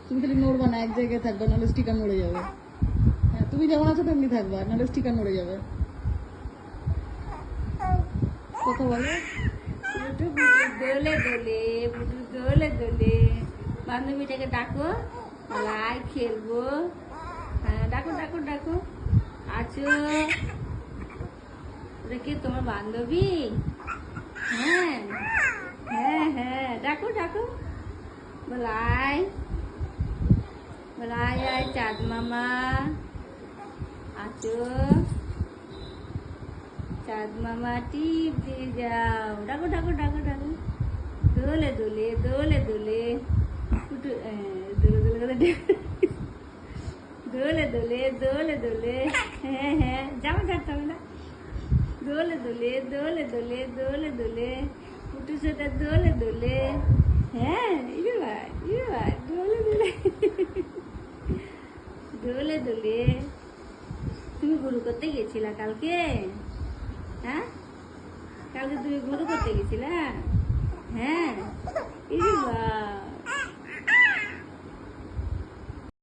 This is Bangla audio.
তুমি খালি নড়বা না, এক জায়গায় থাকবা, নাহলে স্টিকার নড়ে যাবে। হ্যাঁ, তুমি যেমন আছো তেমনি থাকবা, নাহলে স্টিকার নড়ে যাবে। কথা বলো। বুটু বুটু দোলে দোলে, বুটু দোলে দোলে। বান্ধবীটাকে ডাকো, লাই খেলবো। হ্যাঁ, ডাকো ডাকো ডাকো। আছো? ওটা কি তোমার বান্ধবী? হ্যাঁ হ্যাঁ হ্যাঁ, ডাকো ডাকো। বলাই বলাই, আয় চাঁদ মামা। আছো? চাঁদ মামা টিপ দিয়ে যাও। ডাকো ডাকো ডাকো ডাকো। দোলে দোলে দোলে দোলে। ফুটু দোলে দোলে করে দোলে দোলে দোলে দোলে। হ্যাঁ হ্যাঁ, জামা ছাড়তে হবে না। দোলে দোলে দোলে দোলে দোলে দোলে। ফুটু সেটা দোলে দোলে। হ্যাঁ, ইয়ে ভাই দোলে দোলে দোলে দোলে। তুমি গুরু করতে গেছিলা কালকে? হ্যাঁ, কালকে তুমি গুরু করতে গেছিলা? হ্যাঁ।